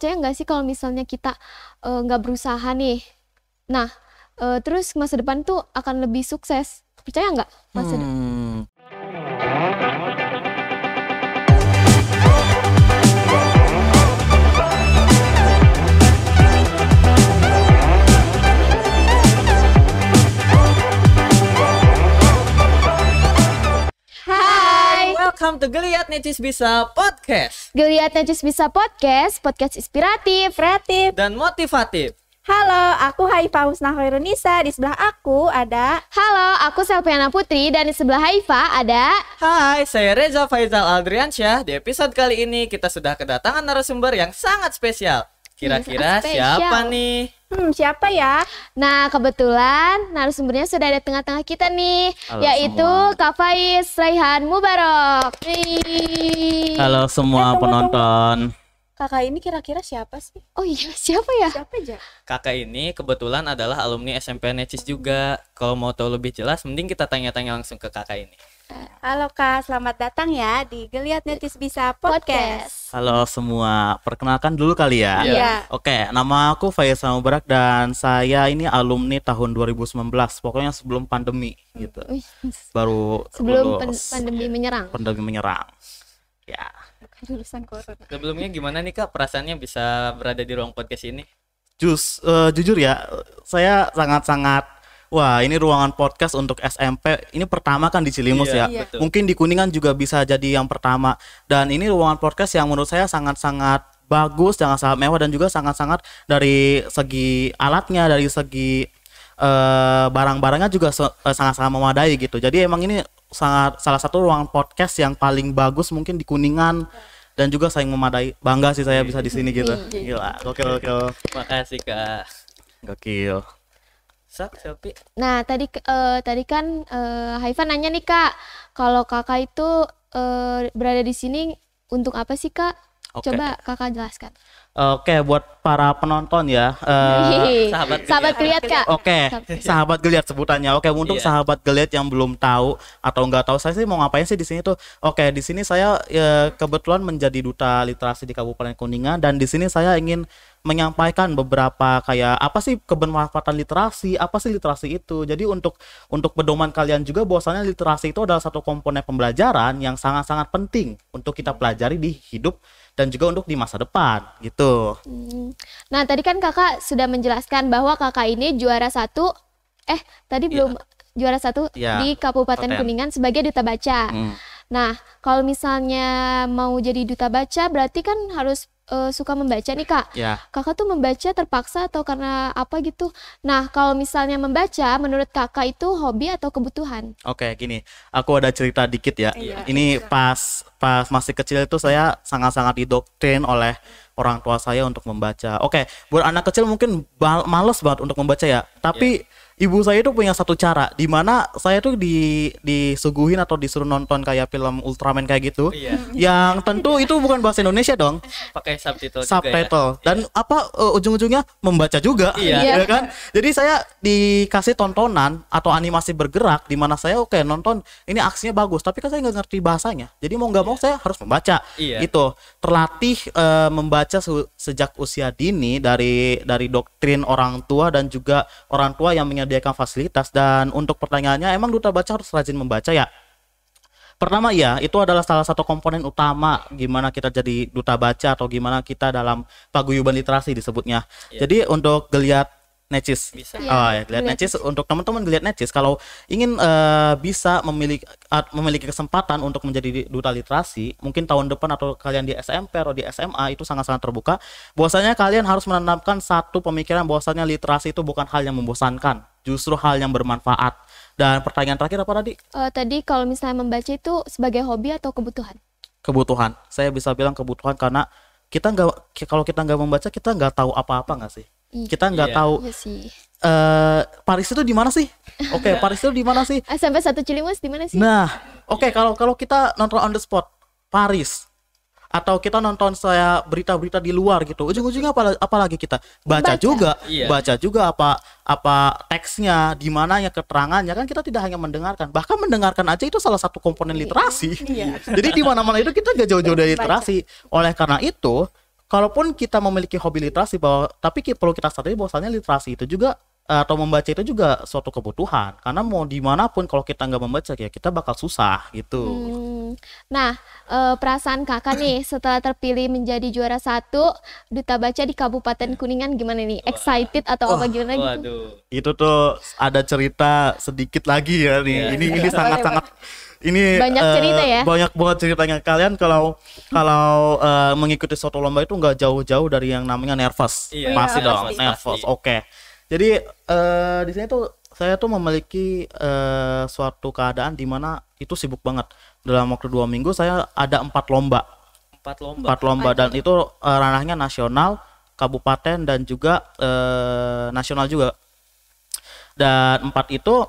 percaya nggak sih kalau misalnya kita nggak berusaha nih, nah terus masa depan tuh akan lebih sukses? Percaya nggak masa depan? Welcome to Geliat Necis Bisa Podcast. Geliat Necis Bisa Podcast, podcast inspiratif, kreatif, dan motivatif. Halo, aku Haifa Husna Khairunisa. Di sebelah aku ada... Halo, aku Selviana Putri. Dan di sebelah Haifa ada... Hai, saya Reza Faizal Aldriansyah. Di episode kali ini kita sudah kedatangan narasumber yang sangat spesial. Kira-kira siapa nih? Siapa ya? Nah, kebetulan narasumbernya sudah ada tengah-tengah kita nih. Halo yaitu semua. Kak Faiz Raihan Mubarok. Halo semua penonton. Kakak ini kira-kira siapa sih? Oh iya, siapa ya? Siapa aja? Kakak ini kebetulan adalah alumni SMP Necis juga. Kalau mau tahu lebih jelas, mending kita tanya-tanya langsung ke kakak ini. Halo Kak, selamat datang ya di Geliat Necis Bisa Podcast. Halo semua, perkenalkan dulu kali ya. Iya. Oke, nama aku Faisal Mubarak dan saya ini alumni tahun 2019. Pokoknya sebelum pandemi gitu. Wih, Baru sebelum lulus. pandemi menyerang. Pandemi menyerang. Ya. Bukan lulusan corona. Sebelumnya gimana nih Kak perasaannya bisa berada di ruang podcast ini? Jujur ya, saya sangat-sangat wah, ini ruangan podcast untuk SMP. Ini pertama kan di Cilimus ya. Iya. Betul. Mungkin di Kuningan juga bisa jadi yang pertama. Dan ini ruangan podcast yang menurut saya sangat-sangat bagus, sangat mewah dan juga sangat-sangat dari segi alatnya, dari segi barang-barangnya juga sangat-sangat memadai gitu. Jadi emang ini salah satu ruangan podcast yang paling bagus mungkin di Kuningan dan juga saling memadai. Bangga sih saya bisa di sini gitu. Gila, gokil. Makasih Kak. Gokil. Sak, Selfie. Nah, tadi kan Haifa nanya nih Kak, kalau Kakak itu berada di sini untuk apa sih Kak? Oke. Coba Kakak jelaskan. Oke, buat para penonton ya. Sahabat Geliat Kak. Oke, sahabat Geliat sebutannya. Oke, untuk Iya. sahabat Geliat yang belum tahu atau nggak tahu saya sih mau ngapain sih di sini tuh. Oke, di sini saya kebetulan menjadi duta literasi di Kabupaten Kuningan dan di sini saya ingin menyampaikan beberapa kayak apa sih kebermanfaatan literasi, apa sih literasi itu. Jadi untuk pedoman kalian juga bahwasanya literasi itu adalah satu komponen pembelajaran yang sangat-sangat penting untuk kita pelajari di hidup dan juga untuk di masa depan gitu. Nah, tadi kan Kakak sudah menjelaskan bahwa Kakak ini juara satu, tadi belum juara satu Iya, di Kabupaten Kabupaten. Kuningan sebagai duta baca. Nah, kalau misalnya mau jadi duta baca berarti kan harus suka membaca nih Kak. Ya. Kakak tuh membaca terpaksa atau karena apa gitu? Nah, kalau misalnya membaca menurut Kakak itu hobi atau kebutuhan? Oke, gini, aku ada cerita dikit ya. Iya. Ini pas masih kecil itu saya sangat-sangat didoktrin oleh orang tua saya untuk membaca. Oke, buat anak kecil mungkin males banget untuk membaca ya. Tapi ibu saya itu punya satu cara di mana saya tuh disuguhin atau disuruh nonton kayak film Ultraman kayak gitu. Iya. Yang tentu itu bukan bahasa Indonesia dong. Pakai subtitle juga ya. Subtitle dan ujung-ujungnya membaca juga, Iya. ya kan? Jadi saya dikasih tontonan atau animasi bergerak di mana saya nonton ini aksinya bagus, tapi kan saya nggak ngerti bahasanya. Jadi mau nggak mau saya harus membaca. Iya. Itu terlatih membaca sejak usia dini dari doktrin orang tua dan juga orang tua yang menyediakan fasilitas. Dan untuk pertanyaannya, emang duta baca harus rajin membaca ya? Pertama ya, itu adalah salah satu komponen utama gimana kita jadi duta baca atau gimana kita dalam paguyuban literasi disebutnya. Iya. Jadi untuk Geliat Necis, Bisa. oh ya, Geliat Geliat Necis, untuk teman-teman Geliat Necis kalau ingin bisa memiliki kesempatan untuk menjadi duta literasi, mungkin tahun depan atau kalian di SMP atau di SMA itu sangat-sangat terbuka. Bahwasanya kalian harus menanamkan satu pemikiran bahwasanya literasi itu bukan hal yang membosankan, justru hal yang bermanfaat. Dan pertanyaan terakhir apa tadi? Tadi kalau misalnya membaca itu sebagai hobi atau kebutuhan? Kebutuhan. Saya bisa bilang kebutuhan karena kalau kita nggak membaca kita nggak tahu apa-apa nggak sih? Kita nggak Iya. tahu Iya sih. Paris itu di mana sih? Oke, Paris itu di mana sih? SMP 1 Cilimus di mana sih? Nah, oke, kalau kita nonton on the spot Paris atau kita nonton saya berita-berita di luar gitu, ujung-ujungnya apalagi kita baca juga, Iya. baca juga apa teksnya, di mananya keterangannya, kan kita tidak hanya mendengarkan, bahkan mendengarkan aja itu salah satu komponen literasi. Iya. Jadi di mana-mana itu kita gak jauh-jauh dari literasi. Oleh karena itu, kalaupun kita memiliki hobi literasi tapi perlu kita sadari bahwasannya literasi itu juga atau membaca itu juga suatu kebutuhan, karena mau dimanapun kalau kita nggak membaca ya kita bakal susah gitu. Nah, perasaan kakak nih setelah terpilih menjadi juara 1 duta baca di Kabupaten Kuningan gimana nih? Excited atau apa gimana gitu? Waduh. Itu tuh ada cerita sedikit lagi ya nih. Ini sangat-sangat ini Banyak cerita ya? Banyak banget ceritanya. Kalian kalau mengikuti suatu lomba itu nggak jauh-jauh dari yang namanya nervous. Iya, Pasti iya, dong, pasti. nervous. Oke. Jadi di sini tuh saya tuh memiliki suatu keadaan di mana itu sibuk banget. Dalam waktu 2 minggu saya ada 4 lomba. 4 lomba. 4 lomba dan itu ranahnya nasional, kabupaten dan juga nasional juga. Dan 4 itu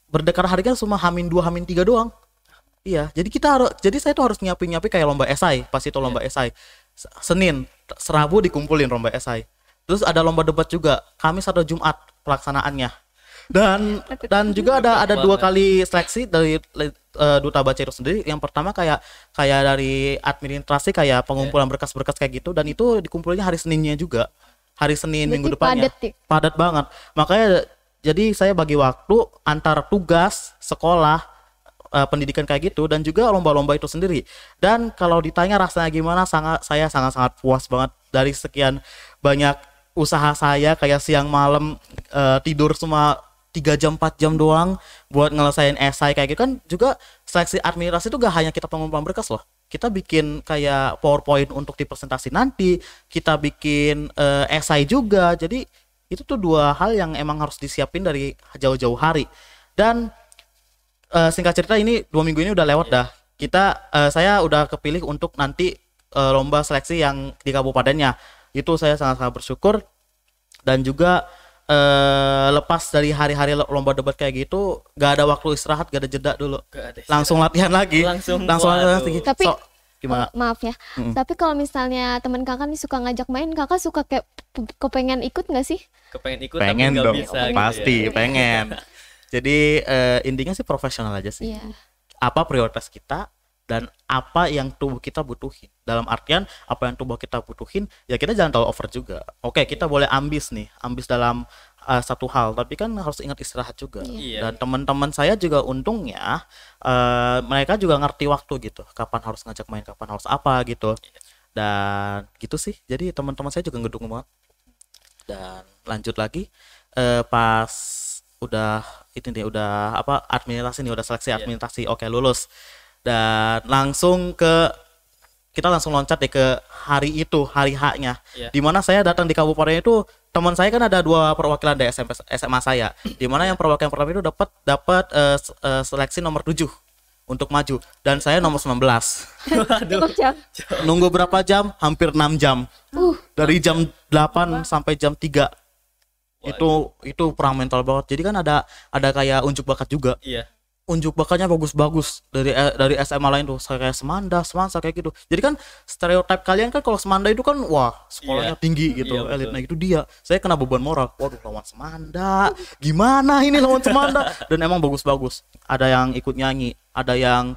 berdekatan harga cuma H-2 H-3 doang. Iya, jadi saya tuh harus nyiapin kayak lomba esai, pas itu lomba esai. Senin, Rabu dikumpulin lomba esai. Terus ada lomba debat juga, Kamis atau Jumat pelaksanaannya. Dan juga ada 2 kali seleksi dari duta baca itu sendiri. Yang pertama kayak dari administrasi kayak pengumpulan berkas-berkas kayak gitu, dan itu dikumpulinnya hari Seninnya juga. Hari Senin Berarti minggu depannya. padat ya? Padat banget. Makanya jadi saya bagi waktu antara tugas, sekolah, pendidikan kayak gitu dan juga lomba-lomba itu sendiri. Dan kalau ditanya rasanya gimana, saya sangat-sangat puas banget dari sekian banyak usaha saya kayak siang malam tidur cuma 3 jam 4 jam doang buat ngelesain esai kayak gitu kan. Juga seleksi administrasi itu gak hanya kita pengumpulan berkas loh. Kita bikin kayak PowerPoint untuk dipresentasi nanti, kita bikin esai juga. Jadi itu tuh 2 hal yang emang harus disiapin dari jauh-jauh hari. Dan singkat cerita ini 2 minggu ini udah lewat dah. Saya udah kepilih untuk nanti lomba seleksi yang di kabupatennya. Itu saya sangat-sangat bersyukur. Dan juga lepas dari hari-hari lomba debat kayak gitu, gak ada waktu istirahat, gak ada jeda dulu. Langsung latihan lagi. Langsung latihan lagi. Tapi gimana? maaf ya. Tapi kalau misalnya teman kakak nih suka ngajak main, kakak suka kayak kepengen ikut nggak sih? Kepengen ikut Pengen tapi nggak dong, bisa gitu pasti ya. pengen. Jadi intinya sih profesional aja sih. Iya. Apa prioritas kita dan apa yang tubuh kita butuhin. Dalam artian apa yang tubuh kita butuhin, ya kita jangan terlalu over juga. Oke, kita boleh ambis dalam satu hal, tapi kan harus ingat istirahat juga. Iya. Dan teman-teman saya juga untungnya mereka juga ngerti waktu gitu, kapan harus ngajak main, kapan harus apa gitu. Dan gitu sih. Jadi teman-teman saya juga ngedukung banget. Dan lanjut lagi pas udah administrasi nih, udah seleksi administrasi, oke lulus. Dan kita langsung loncat deh ke hari H-nya. Dimana saya datang di kabupaten itu, teman saya kan ada 2 perwakilan dari SMA saya. Dimana yang perwakilan pertama itu dapat seleksi nomor 7 untuk maju, dan saya nomor 19. Cukup jam. Nunggu berapa jam? Hampir 6 jam. Dari jam 8 sampai jam 3. Itu perang mental banget. Jadi kan ada kayak unjuk bakat juga. Iya. Unjuk bakatnya bagus-bagus dari SMA lain tuh, kayak Semanda, Semansa kayak gitu. Jadi kan stereotip kalian kan kalau Semanda itu kan wah sekolahnya tinggi gitu, Iya, elit. Nah itu dia. Saya kena beban moral. Waduh, lawan Semanda. Gimana ini lawan Semanda? Dan emang bagus-bagus. Ada yang ikut nyanyi, ada yang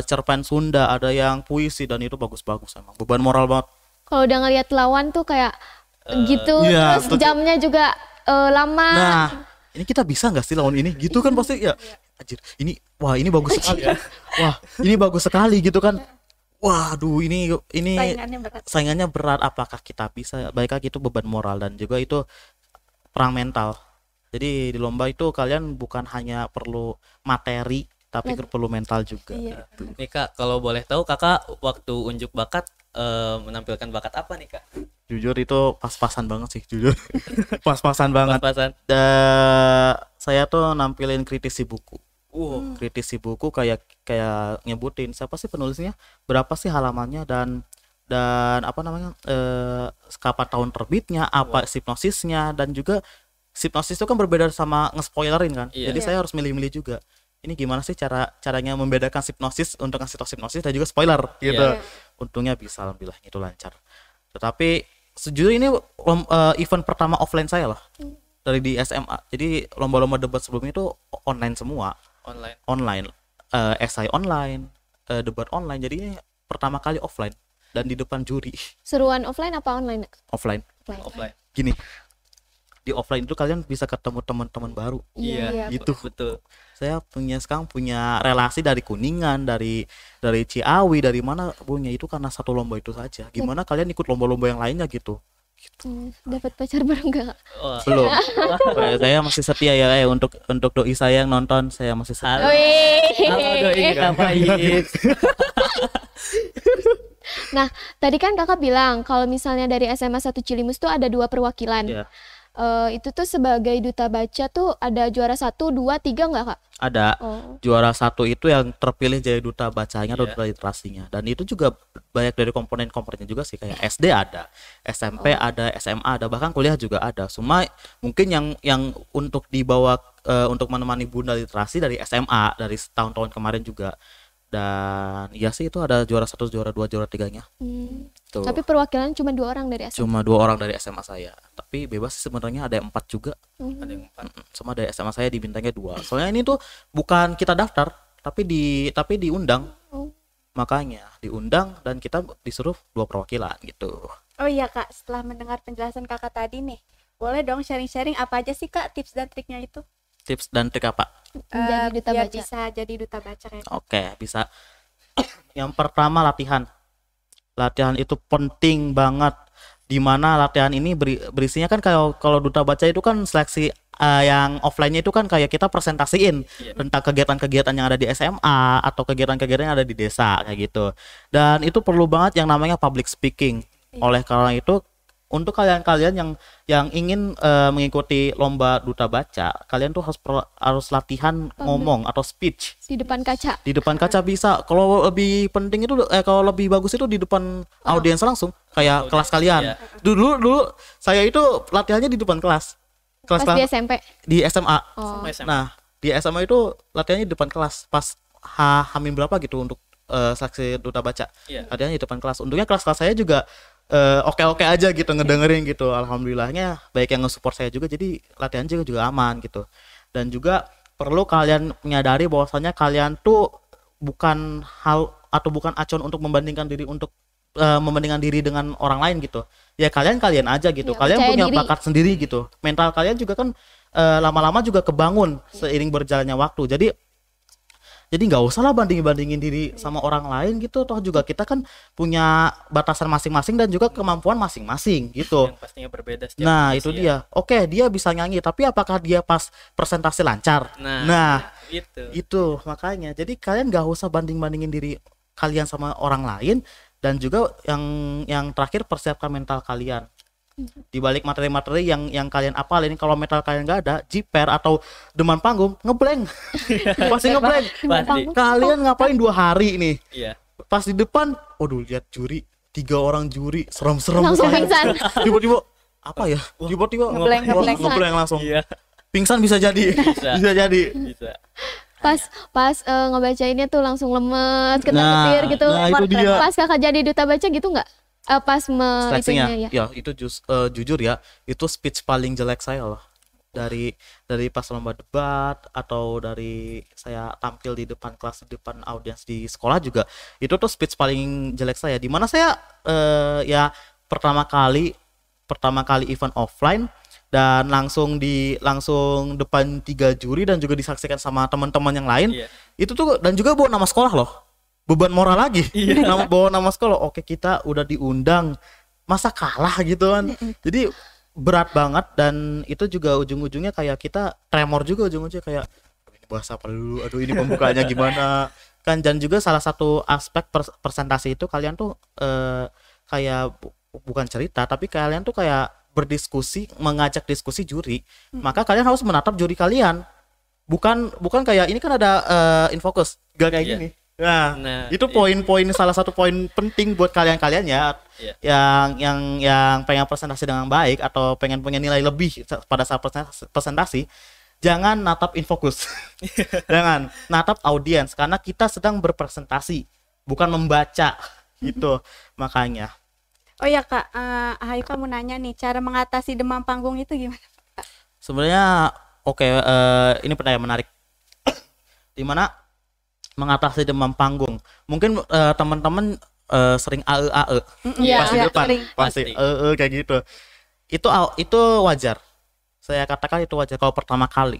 cerpen Sunda, ada yang puisi, dan itu bagus-bagus emang. Beban moral banget. Kalau udah ngeliat lawan tuh kayak gitu, iya, terus jamnya juga lama. Nah, ini kita bisa nggak sih lawan ini? Gitu kan pasti ya. Anjir, ini bagus sekali. Wah, ini bagus sekali gitu kan. Waduh, ini saingannya berat. Apakah kita bisa? Baik lagi itu beban moral dan juga itu perang mental. Jadi di lomba itu kalian bukan hanya perlu materi, tapi perlu mental juga. Iya. Gitu. Nih Kak, kalau boleh tahu kakak waktu unjuk bakat menampilkan bakat apa nih Kak? Jujur itu pas-pasan banget sih, jujur. Pas-pasan banget. Pas-pasan. Saya tuh nampilin kritisi buku. Kritisi buku kayak nyebutin siapa sih penulisnya, berapa sih halamannya, dan apa namanya, kapan tahun terbitnya, apa hipnosisnya, dan juga hipnosis itu kan berbeda sama nge-spoilerin kan. Jadi saya harus milih-milih juga. Ini gimana sih caranya membedakan hipnosis untuk ngasih tau hipnosis dan juga spoiler gitu. Untungnya bisa, alhamdulillah itu lancar. Tetapi sejujurnya ini event pertama offline saya loh. Dari di SMA. Jadi lomba-lomba debat sebelumnya itu online semua. Online. Esai online, debat online. Jadi ini pertama kali offline. dan di depan juri. Seruan offline apa online? Offline. Offline. Gini, di offline itu kalian bisa ketemu teman-teman baru. Iya, Gitu. betul. Saya sekarang punya relasi dari Kuningan, dari Ciawi, dari mana punya itu karena satu lomba itu saja. Gimana kalian ikut lomba-lomba yang lainnya gitu? Dapat pacar baru enggak, Kak? Wah. Belum. Saya masih setia ya untuk doi saya yang nonton, saya masih setia. Halo doi, ngapain? Nah, tadi kan Kakak bilang kalau misalnya dari SMA 1 Cilimus tuh ada 2 perwakilan. Iya. Itu tuh sebagai duta baca tuh ada juara 1, 2, 3 enggak, Kak? Ada. Oh. Juara 1 itu yang terpilih jadi duta bacanya atau Iya. duta literasinya, dan itu juga banyak dari komponen-komponennya juga sih, kayak SD ada, SMP ada, SMA ada, bahkan kuliah juga ada. Cuma mungkin yang untuk dibawa untuk menemani Bunda literasi dari SMA dari tahun-tahun kemarin juga. Dan iya sih itu ada juara 1, juara 2, juara 3-nya. Tuh. Tapi perwakilan cuma 2 orang dari SMA. Cuma 2 orang dari SMA saya. Tapi bebas sih sebenarnya, ada 4 juga. Ada yang 4. Sama dari SMA saya di bintangnya 2. Soalnya ini tuh bukan kita daftar, tapi diundang. Makanya diundang dan kita disuruh 2 perwakilan gitu. Oh iya Kak, setelah mendengar penjelasan Kakak tadi nih, boleh dong sharing-sharing apa aja sih Kak tips dan triknya itu? Tips dan trik apa? Jadi duta biar baca. bisa jadi duta baca kayak. Oke, bisa. Yang pertama latihan. Latihan itu penting banget. Dimana latihan ini berisinya kan kalau duta baca itu kan seleksi yang offline-nya itu kan kayak kita presentasiin tentang kegiatan-kegiatan yang ada di SMA atau kegiatan-kegiatan yang ada di desa kayak gitu. Dan itu perlu banget yang namanya public speaking. Oleh karena itu untuk kalian-kalian yang ingin mengikuti lomba duta baca, kalian tuh harus latihan ngomong atau speech Di depan kaca. di depan kaca. Bisa kalau lebih penting itu kalau lebih bagus itu di depan audiens langsung kayak kelas kalian. Iya. Dulu saya itu latihannya di depan kelas Pas di SMP. di SMA. Oh. Sama SMA. Nah di SMA itu latihannya di depan kelas pas hamin berapa gitu untuk seleksi duta baca. Iya. Latihannya di depan kelas. Untungnya kelas-kelas saya juga oke-oke aja gitu ngedengerin gitu. Alhamdulillahnya baik yang nge-support saya juga, jadi latihan juga aman gitu. Dan juga perlu kalian menyadari bahwasanya kalian tuh bukan hal atau bukan acuan untuk membandingkan diri dengan orang lain gitu. Ya kalian aja gitu. Ya, Kalian percaya punya diri. bakat sendiri gitu. Mental kalian juga kan lama-lama juga kebangun seiring berjalannya waktu. Jadi nggak usah lah bandingin diri sama orang lain gitu. Toh juga kita kan punya batasan masing-masing dan juga kemampuan masing-masing gitu. Yang pastinya berbeda setiap Nah kondisi itu ya. dia. Oke, dia bisa nyanyi, tapi apakah dia pas presentasi lancar? Nah, Itu makanya. Jadi kalian nggak usah bandingin diri kalian sama orang lain. Dan juga yang terakhir, persiapkan mental kalian. Di balik materi-materi yang kalian apalin, kalau mental kalian nggak ada, jiper atau demam panggung, ngeblank. Pasti ngeblank. Pasti. Kalian ngapain 2 hari nih? Iya. Pas di depan, waduh, lihat juri, 3 orang juri, serem-serem Langsung mukanya. pingsan. Tiba-tiba apa ya? Tiba-tiba Ngeblank langsung. Iya. Pingsan bisa jadi. Bisa jadi. Bisa. Pas ngebacainnya tuh langsung lemes, ketar-ketir gitu. nah, itu dia. Pas Kakak jadi duta baca gitu nggak? Pas Seleksinya itunya, ya. ya itu jujur ya, itu speech paling jelek saya loh, dari pas lomba debat atau dari saya tampil di depan kelas, di depan audiens di sekolah juga, itu tuh speech paling jelek saya, di mana saya ya pertama kali event offline dan langsung depan 3 juri dan juga disaksikan sama teman-teman yang lain. Iya. Itu tuh, dan juga bawa nama sekolah loh, beban moral lagi. Bawa nama sekolah. Oke, kita udah diundang, masa kalah gitu kan. Jadi berat banget, dan itu juga ujung-ujungnya kayak kita tremor juga, ujung-ujungnya kayak aduh, ini bahasa apa dulu, aduh ini pembukaannya gimana kan. Dan juga salah satu aspek presentasi itu kalian tuh kayak bukan cerita, tapi kalian tuh kayak berdiskusi, mengajak diskusi juri. Maka kalian harus menatap juri kalian, bukan kayak ini kan ada infocus gak kayak Iya. gini. Nah, itu iya. poin salah satu poin penting buat kalian ya, Iya. yang pengen presentasi dengan baik atau pengen punya nilai lebih pada saat presentasi, jangan natap infocus. Jangan natap audiens, karena kita sedang berpresentasi, bukan membaca gitu. Makanya. Oh ya Kak, Ayu kamu nanya nih, cara mengatasi demam panggung itu gimana? Sebenarnya ini pertanyaan menarik. Dimana mengatasi demam panggung, mungkin teman-teman sering AE Iya, pas di depan sering. pasti kayak gitu. Itu wajar. Saya katakan itu wajar. Kalau pertama kali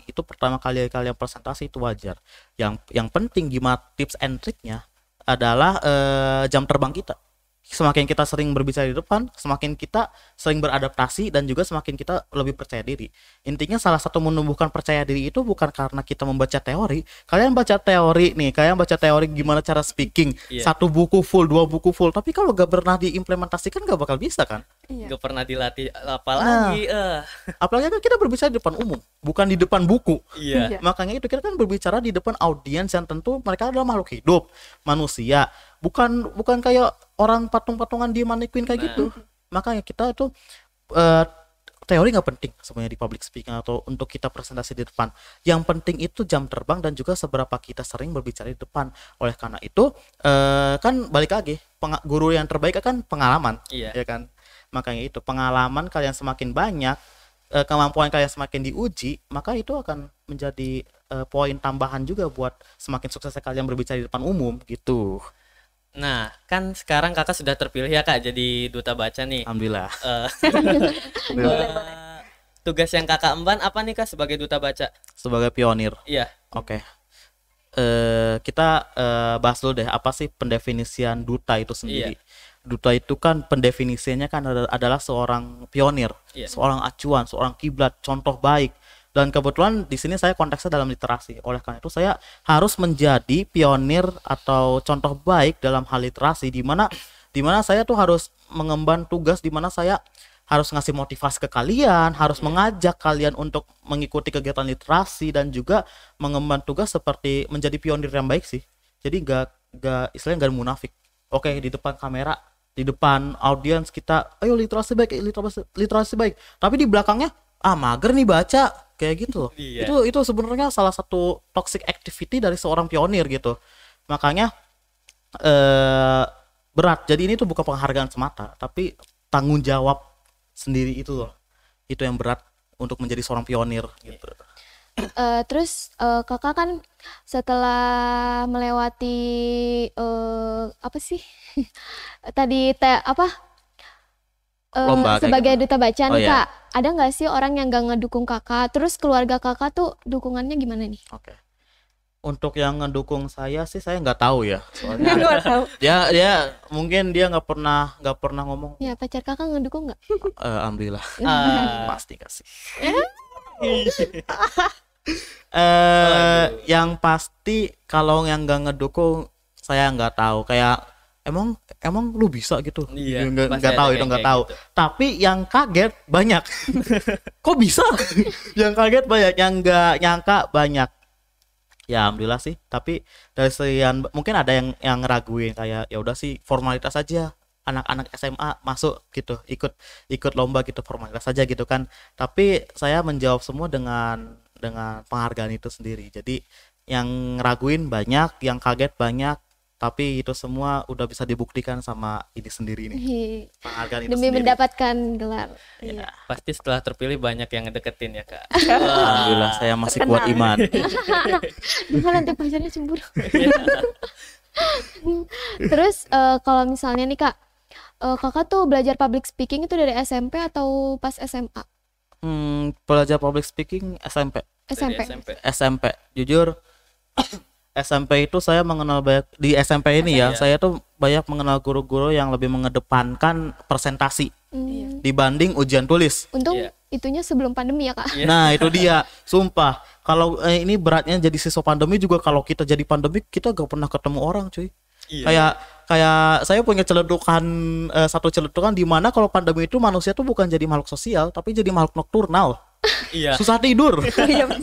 kalian presentasi itu wajar. Yang penting gimana tips and triknya adalah jam terbang kita. Semakin kita sering berbicara di depan, semakin kita sering beradaptasi dan juga semakin kita lebih percaya diri. Intinya salah satu menumbuhkan percaya diri itu bukan karena kita membaca teori. Kalian baca teori gimana cara speaking, Iya. 1 buku full, 2 buku full, tapi kalau gak pernah diimplementasikan gak bakal bisa kan? Iya. Gak pernah dilatih apalagi. Apalagi kan kita berbicara di depan umum, bukan di depan buku. Iya. Iya. Makanya itu kita kan berbicara di depan audiens yang tentu mereka adalah makhluk hidup, manusia, bukan kayak orang patung-patungan di mannequin kayak gitu. Makanya kita itu teori nggak penting sebenarnya di public speaking atau untuk kita presentasi di depan. Yang penting itu jam terbang dan juga seberapa kita sering berbicara di depan. Oleh karena itu kan balik lagi guru yang terbaik kan pengalaman, Iya. ya kan. Makanya itu pengalaman kalian semakin banyak, kemampuan kalian semakin diuji, maka itu akan menjadi poin tambahan juga buat semakin suksesnya kalian berbicara di depan umum gitu. Nah, kan sekarang kakak sudah terpilih ya kak jadi duta baca nih. Alhamdulillah. Eh, tugas yang kakak emban apa nih kak sebagai duta baca? Sebagai pionir. Iya. Oke. Kita bahas dulu deh apa sih pendefinisian duta itu sendiri. Duta itu kan pendefinisinya kan adalah seorang pionir, Iya. seorang acuan, seorang kiblat, contoh baik. Dan kebetulan di sini saya konteksnya dalam literasi. Oleh karena itu saya harus menjadi pionir atau contoh baik dalam hal literasi di mana saya tuh harus mengemban tugas di mana saya harus ngasih motivasi ke kalian, harus mengajak kalian untuk mengikuti kegiatan literasi dan juga mengemban tugas seperti menjadi pionir yang baik sih. Jadi gak istilahnya gak munafik. Oke, di depan kamera, di depan audiens kita, ayo literasi baik. Tapi di belakangnya mager nih baca kayak gitu loh. Iya. Itu sebenarnya salah satu toxic activity dari seorang pionir gitu. Makanya berat. Jadi ini tuh bukan penghargaan semata, tapi tanggung jawab sendiri itu loh. Itu yang berat untuk menjadi seorang pionir gitu. Terus kakak kan setelah melewati apa sih tadi Lomba kayak sebagai gitu. duta baca Oh, nih iya. kak, ada nggak sih orang yang gak ngedukung kakak? Terus keluarga kakak tuh dukungannya gimana nih? Oke. Untuk yang ngedukung saya sih saya nggak tahu ya. Soalnya Nggak tahu. dia mungkin dia nggak pernah ngomong. Ya pacar kakak ngedukung nggak? Alhamdulillah. Ah, Pasti kasih. Waduh. Yang pasti kalau yang nggak ngedukung saya nggak tahu. Kayak emang lu bisa gitu. Iya, Nggak pasti nggak ada tahu yang itu nggak kayak tahu. gitu. Tapi yang kaget banyak. Kok bisa? Yang kaget banyak, yang nggak nyangka banyak. Ya alhamdulillah sih. Tapi dari sekian mungkin ada yang ngeraguin kayak ya udah sih formalitas aja. Anak-anak SMA masuk gitu, ikut lomba gitu, formalitas saja gitu kan. Tapi saya menjawab semua dengan penghargaan itu sendiri. Jadi yang ngeraguin banyak, yang kaget banyak, tapi itu semua udah bisa dibuktikan sama ini sendiri nih. Penghargaan itu Demi sendiri. mendapatkan gelar. Ya, Pasti setelah terpilih banyak yang ngedeketin ya kak. alhamdulillah saya masih kuat Terkenal. iman. Gimana nanti pacarnya cemburu? Terus kalau misalnya nih kak, kakak tuh belajar public speaking itu dari SMP atau pas SMA? Belajar public speaking SMP. Dari SMP. SMP. Jujur SMP itu saya mengenal banyak di SMP ini ya, Iya. saya tuh banyak mengenal guru-guru yang lebih mengedepankan presentasi Hmm, dibanding ujian tulis. Untung Iya. itunya sebelum pandemi ya kak. Iya. Nah, itu dia. Sumpah, kalau ini beratnya jadi siswa pandemi juga kalau kita jadi pandemi kita gak pernah ketemu orang, cuy. Iya. Kayak saya punya celetukan satu celetukan di mana kalau pandemi itu manusia tuh bukan jadi makhluk sosial tapi jadi makhluk nokturnal. Iya. Susah tidur.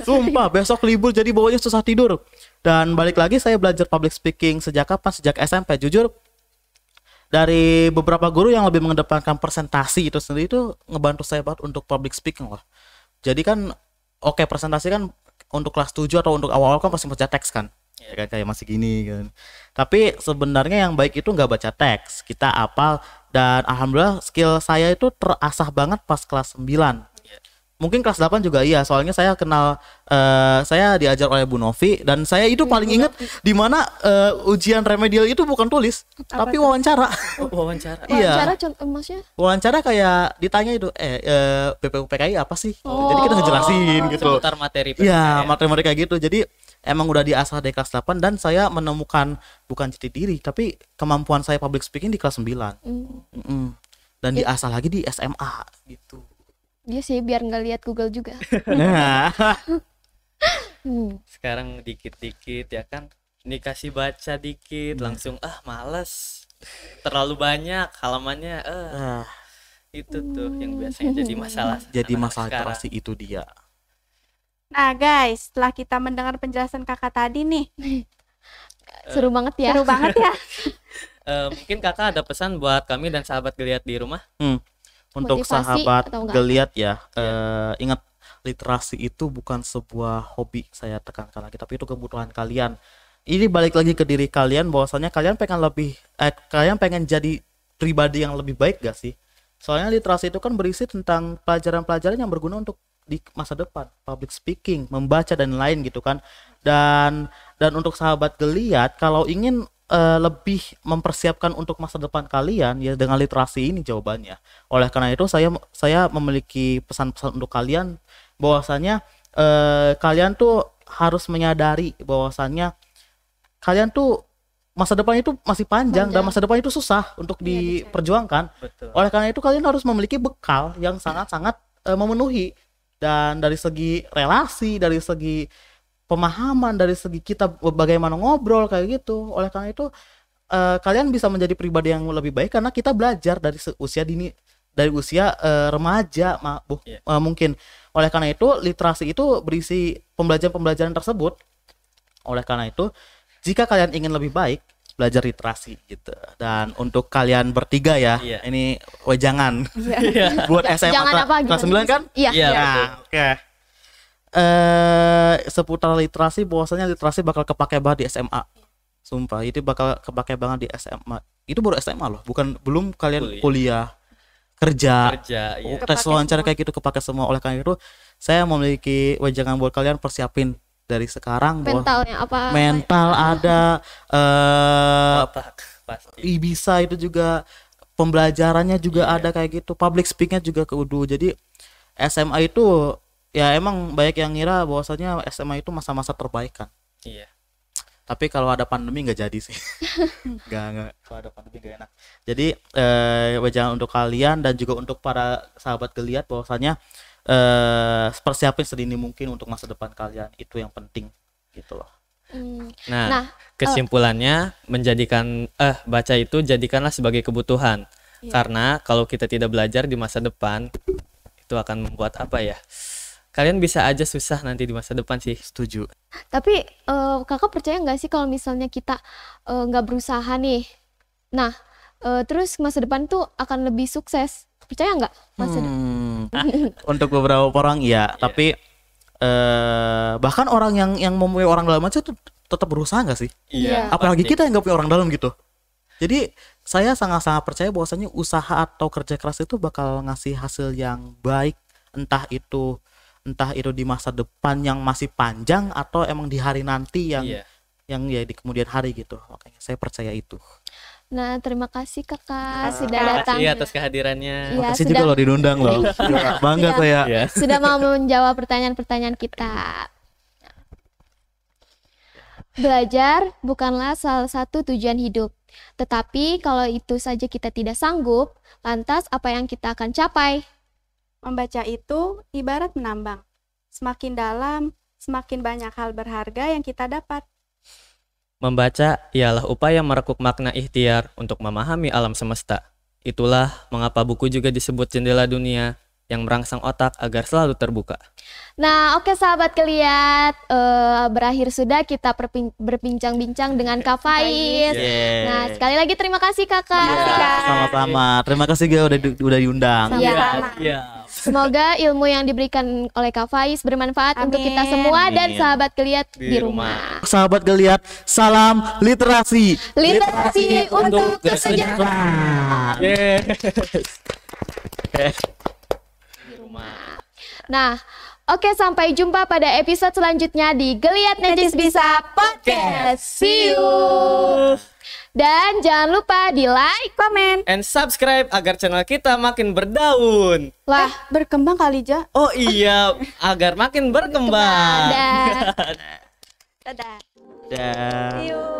Sumpah, besok libur jadi bawahnya susah tidur. Dan balik lagi saya belajar public speaking sejak kapan? Sejak SMP. Jujur dari beberapa guru yang lebih mengedepankan presentasi itu sendiri itu ngebantu saya banget untuk public speaking lah. Jadi kan oke, presentasi kan untuk kelas 7 atau untuk awal-awal kan pasti baca teks kan. Ya kan, kayak masih gini kan. Tapi sebenarnya yang baik itu nggak baca teks, kita hafal, dan alhamdulillah skill saya itu terasah banget pas kelas 9. mungkin kelas 8 juga iya, soalnya saya kenal saya diajar oleh Bu Novi dan saya itu paling inget di mana ujian remedial itu bukan tulis tapi wawancara. Wawancara. Iya. Wawancara contoh maksudnya? Wawancara kayak ditanya itu BPUPKI apa sih? Jadi kita ngejelasin gitu. Seputar materi PPKI. Iya, materi-materi kayak gitu. Jadi emang udah diasah dari kelas 8 dan saya menemukan bukan jati diri tapi kemampuan saya public speaking di kelas 9. Dan diasah lagi di SMA gitu. Iya sih, biar nggak lihat Google juga. Nah, Sekarang dikit-dikit ya kan, dikasih baca dikit langsung males, terlalu banyak halamannya. Itu tuh yang biasanya jadi masalah. jadi anak-anak masalah sekarang. literasi itu dia. Nah guys, setelah kita mendengar penjelasan kakak tadi nih, Seru banget ya. seru banget ya. Mungkin kakak ada pesan buat kami dan sahabat geliat di rumah. Untuk Motivasi sahabat atau enggak? geliat ya, ingat literasi itu bukan sebuah hobi, saya tekankan lagi, tapi itu kebutuhan kalian. Ini balik lagi ke diri kalian, bahwasanya kalian pengen jadi pribadi yang lebih baik gak sih? Soalnya literasi itu kan berisi tentang pelajaran-pelajaran yang berguna untuk di masa depan, public speaking, membaca dan lain gitu kan. Dan untuk sahabat geliat, kalau ingin lebih mempersiapkan untuk masa depan kalian ya dengan literasi ini jawabannya. Oleh karena itu saya memiliki pesan-pesan untuk kalian bahwasanya kalian tuh harus menyadari bahwasanya kalian tuh masa depan itu masih panjang dan masa depan itu susah untuk diperjuangkan. Betul. Oleh karena itu kalian harus memiliki bekal yang sangat-sangat memenuhi, dan dari segi relasi, dari segi pemahaman, dari segi kita bagaimana ngobrol kayak gitu. Oleh karena itu kalian bisa menjadi pribadi yang lebih baik karena kita belajar dari usia dini, dari usia remaja mungkin. Oleh karena itu literasi itu berisi pembelajaran tersebut. Oleh karena itu jika kalian ingin lebih baik, belajar literasi gitu. Dan untuk kalian bertiga ya, ini wejangan buat SMA Jangan apa kelas gimana? 9 kan? Iya. Iya. Oke. Seputar literasi, bahwasanya literasi bakal kepake banget di SMA. Sumpah, itu bakal kepake banget di SMA. Itu baru SMA loh, belum kalian kuliah, kerja, Iya. tes wawancara kayak gitu kepake semua. Oleh karena itu, saya memiliki wejangan buat kalian, persiapin dari sekarang bahwa Mentalnya apa? mental ada, Otak pasti. bisa itu juga pembelajarannya juga ada kayak gitu, public speakingnya juga kudu. Jadi SMA itu ya emang banyak yang ngira bahwasanya SMA itu masa-masa terbaik kan. Iya. Tapi kalau ada pandemi nggak jadi sih. Nggak, kalau ada pandemi nggak enak. Jadi wejangan untuk kalian dan juga untuk para sahabat geliat bahwasanya persiapin sedini mungkin untuk masa depan kalian, itu yang penting gitu loh. Nah, kesimpulannya menjadikan baca itu jadikanlah sebagai kebutuhan. Karena kalau kita tidak belajar di masa depan, itu akan membuat apa ya? Kalian bisa aja susah nanti di masa depan sih. Setuju. Tapi kakak percaya nggak sih kalau misalnya kita nggak berusaha nih, nah terus masa depan tuh akan lebih sukses? Percaya nggak masa depan? Untuk beberapa orang iya, tapi bahkan orang yang mempunyai orang dalam aja tuh tetap berusaha nggak sih? Iya. Apalagi kita yang nggak punya orang dalam gitu. Jadi saya sangat-sangat percaya bahwasanya usaha atau kerja keras itu bakal ngasih hasil yang baik, entah itu di masa depan yang masih panjang atau emang di hari nanti yang ya di kemudian hari gitu. Makanya saya percaya itu. Nah, terima kasih kakak sudah datang. Terima kasih atas kehadirannya. Iya, Makasih juga loh diundang loh. Bangga saya. Iya. Sudah mau menjawab pertanyaan-pertanyaan kita. Belajar bukanlah salah satu tujuan hidup. Tetapi kalau itu saja kita tidak sanggup, lantas apa yang kita akan capai? Membaca itu ibarat menambang. Semakin dalam, semakin banyak hal berharga yang kita dapat. Membaca ialah upaya merekuk makna ikhtiar untuk memahami alam semesta. Itulah mengapa buku juga disebut jendela dunia yang merangsang otak agar selalu terbuka. Nah, oke sahabat geliat, berakhir sudah kita berbincang-bincang dengan Kak Faiz. Nah, sekali lagi terima kasih kakak. Sama-sama. Terima kasih Ga udah diundang. Iya. Semoga ilmu yang diberikan oleh Kak Faiz bermanfaat untuk kita semua dan sahabat geliat di rumah. Sahabat geliat, salam literasi. Literasi untuk kesejahteraan. Nah, oke, sampai jumpa pada episode selanjutnya di Geliat Necis Bisa Podcast. See you. Dan jangan lupa di like, Komen. And subscribe agar channel kita makin berdaun. lah. Berkembang kali, Ja. Oh iya, agar makin berkembang. Dah. Dadah. Dan See you.